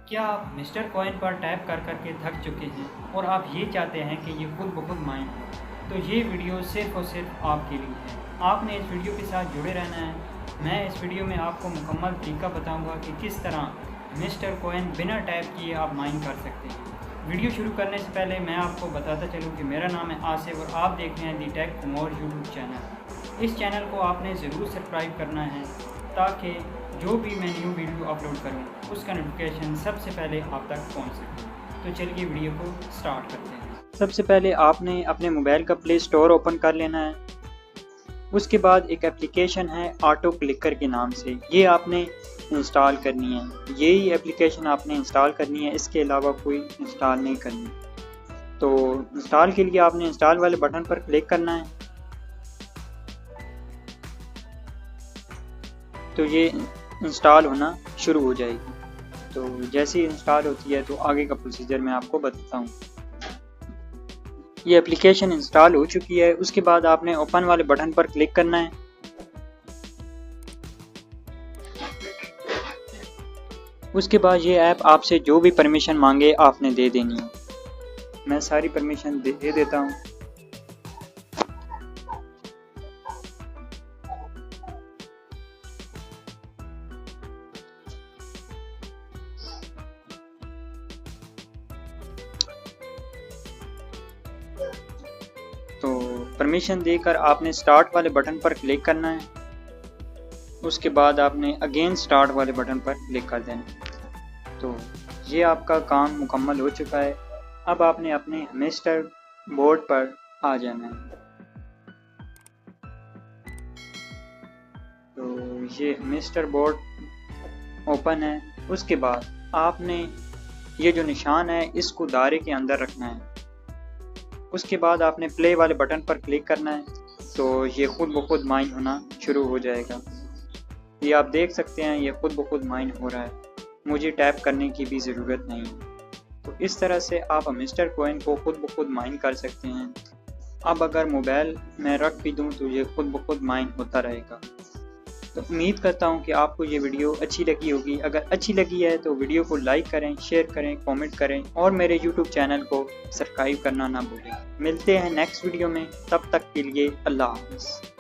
क्या आप mister coin पर टैप कर के थक चुके हैं और आप ये चाहते हैं कि ये खुद ब खुद माइन हो, तो ये वीडियो सिर्फ़ और सिर्फ आपके लिए है। आपने इस वीडियो के साथ जुड़े रहना है। मैं इस वीडियो में आपको मुकम्मल तरीका बताऊंगा कि किस तरह मिस्टर कॉइन बिना टैप किए आप माइन कर सकते हैं। वीडियो शुरू करने से पहले मैं आपको बताता चलूँ कि मेरा नाम है आसिफ और आप देख रहे हैं दी टेक मोर यूट्यूब चैनल। इस चैनल को आपने ज़रूर सब्सक्राइब करना है ताकि जो भी मैं न्यू वीडियो अपलोड करूं उसका नोटिफिकेशन सबसे पहले आप तक पहुंच सके। तो चलिए वीडियो को स्टार्ट करते हैं। सबसे पहले आपने अपने मोबाइल का प्ले स्टोर ओपन कर लेना है। उसके बाद एक एप्लीकेशन है ऑटो क्लिकर के नाम से, ये आपने इंस्टॉल करनी है। यही एप्लीकेशन आपने इंस्टॉल करनी है, इसके अलावा कोई इंस्टॉल नहीं करनी। तो इंस्टॉल के लिए आपने इंस्टॉल वाले बटन पर क्लिक करना है। तो ये इंस्टॉल होना शुरू हो जाएगी। तो जैसे ही इंस्टॉल होती है तो आगे का प्रोसीजर मैं आपको बताता हूँ। ये एप्लीकेशन इंस्टॉल हो चुकी है। उसके बाद आपने ओपन वाले बटन पर क्लिक करना है। उसके बाद ये ऐप आपसे जो भी परमिशन मांगे आपने दे देनी है। मैं सारी परमिशन दे देता हूँ। तो परमिशन देकर आपने स्टार्ट वाले बटन पर क्लिक करना है। उसके बाद आपने अगेन स्टार्ट वाले बटन पर क्लिक कर देना। तो ये आपका काम मुकम्मल हो चुका है। अब आपने अपने मिस्टर बोर्ड पर आ जाना है। तो ये मिस्टर बोर्ड ओपन है। उसके बाद आपने ये जो निशान है इसको दायरे के अंदर रखना है। उसके बाद आपने प्ले वाले बटन पर क्लिक करना है। तो ये खुद ब खुद माइन होना शुरू हो जाएगा। ये आप देख सकते हैं, ये खुद ब खुद माइन हो रहा है, मुझे टैप करने की भी ज़रूरत नहीं है। तो इस तरह से आप मिस्टर कॉइन को खुद ब खुद माइन कर सकते हैं। अब अगर मोबाइल में रख भी दूँ तो ये खुद ब खुद माइन होता रहेगा। तो उम्मीद करता हूँ कि आपको ये वीडियो अच्छी लगी होगी। अगर अच्छी लगी है तो वीडियो को लाइक करें, शेयर करें, कमेंट करें और मेरे यूट्यूब चैनल को सब्सक्राइब करना ना भूलें। मिलते हैं नेक्स्ट वीडियो में, तब तक के लिए अल्लाह हाफ़िज़।